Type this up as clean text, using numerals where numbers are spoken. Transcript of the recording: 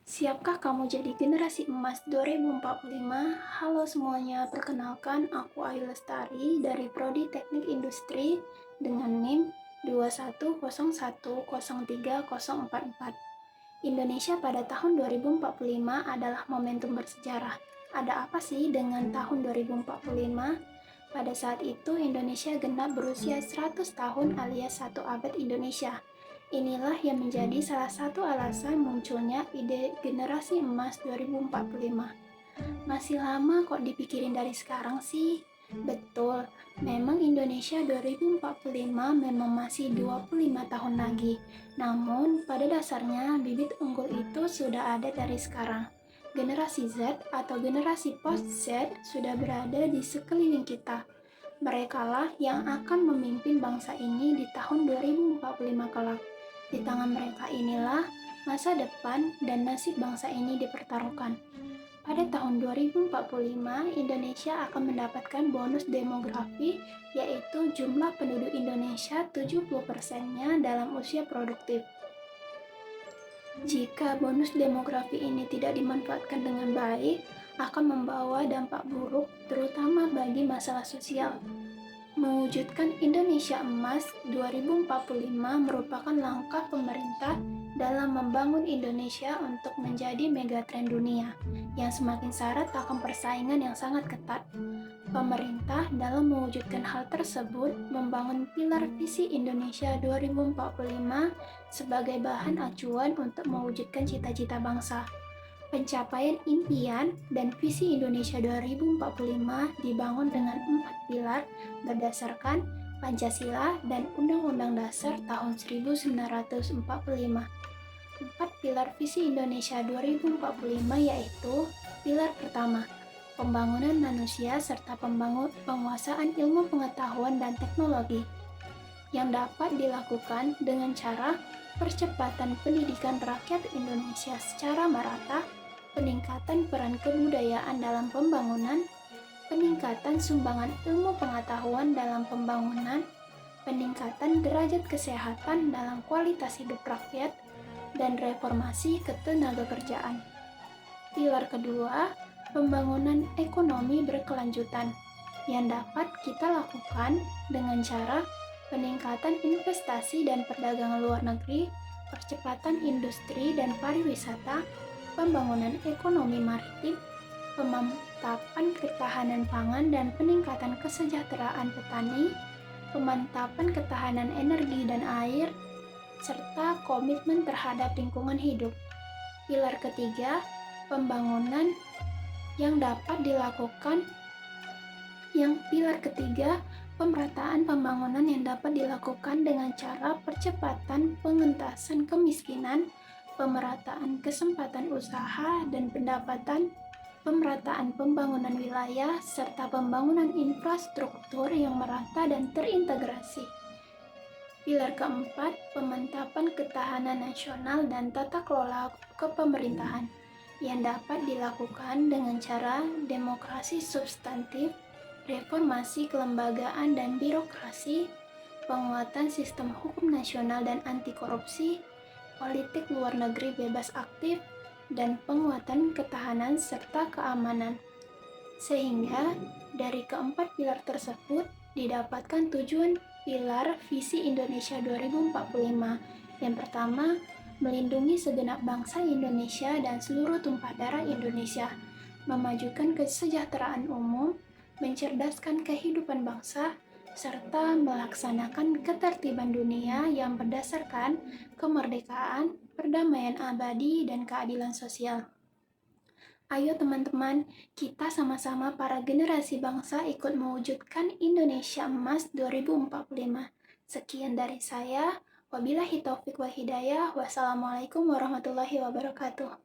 Siapkah kamu jadi generasi emas 2045? Halo semuanya, perkenalkan aku Ayu Lestari dari Prodi Teknik Industri dengan NIM 210103044. Indonesia pada tahun 2045 adalah momentum bersejarah. Ada apa sih dengan tahun 2045? Pada saat itu Indonesia genap berusia 100 tahun alias 1 abad Indonesia. Inilah yang menjadi salah satu alasan munculnya ide generasi emas 2045. Masih lama kok dipikirin dari sekarang sih? Betul, memang Indonesia 2045 memang masih 25 tahun lagi. Namun, pada dasarnya bibit unggul itu sudah ada dari sekarang. Generasi Z atau generasi post Z sudah berada di sekeliling kita. Merekalah yang akan memimpin bangsa ini di tahun 2045 kelak. Di tangan mereka inilah masa depan dan nasib bangsa ini dipertaruhkan. Pada tahun 2045, Indonesia akan mendapatkan bonus demografi, yaitu jumlah penduduk Indonesia 70%-nya dalam usia produktif. Jika bonus demografi ini tidak dimanfaatkan dengan baik, akan membawa dampak buruk terutama bagi masalah sosial. Mewujudkan Indonesia Emas 2045 merupakan langkah pemerintah dalam membangun Indonesia untuk menjadi megatrend dunia yang semakin syarat akan persaingan yang sangat ketat. Pemerintah dalam mewujudkan hal tersebut membangun pilar visi Indonesia 2045 sebagai bahan acuan untuk mewujudkan cita-cita bangsa. Pencapaian impian dan visi Indonesia 2045 dibangun dengan 4 pilar berdasarkan Pancasila dan Undang-Undang Dasar tahun 1945. 4 pilar visi Indonesia 2045 yaitu: pilar pertama, pembangunan manusia serta penguasaan ilmu pengetahuan dan teknologi yang dapat dilakukan dengan cara percepatan pendidikan rakyat Indonesia secara merata, peningkatan peran kebudayaan dalam pembangunan, peningkatan sumbangan ilmu pengetahuan dalam pembangunan, peningkatan derajat kesehatan dalam kualitas hidup rakyat, dan reformasi ketenagakerjaan. Pilar kedua, pembangunan ekonomi berkelanjutan yang dapat kita lakukan dengan cara peningkatan investasi dan perdagangan luar negeri, percepatan industri dan pariwisata, pembangunan ekonomi maritim, pemantapan ketahanan pangan dan peningkatan kesejahteraan petani, pemantapan ketahanan energi dan air, serta komitmen terhadap lingkungan hidup. Pilar ketiga, pembangunan yang dapat dilakukan pemerataan pembangunan yang dapat dilakukan dengan cara percepatan pengentasan kemiskinan, pemerataan kesempatan usaha dan pendapatan, pemerataan pembangunan wilayah, serta pembangunan infrastruktur yang merata dan terintegrasi. Pilar keempat, pemantapan ketahanan nasional dan tata kelola kepemerintahan yang dapat dilakukan dengan cara demokrasi substantif, reformasi kelembagaan dan birokrasi, penguatan sistem hukum nasional dan anti korupsi, politik luar negeri bebas aktif, dan penguatan ketahanan serta keamanan. Sehingga dari keempat pilar tersebut didapatkan tujuan pilar visi Indonesia 2045. Yang pertama, melindungi segenap bangsa Indonesia dan seluruh tumpah darah Indonesia, memajukan kesejahteraan umum, mencerdaskan kehidupan bangsa, serta melaksanakan ketertiban dunia yang berdasarkan kemerdekaan, perdamaian abadi, dan keadilan sosial. Ayo teman-teman, kita sama-sama para generasi bangsa ikut mewujudkan Indonesia Emas 2045. Sekian dari saya, wabillahi taufiq wal hidayah, wassalamualaikum warahmatullahi wabarakatuh.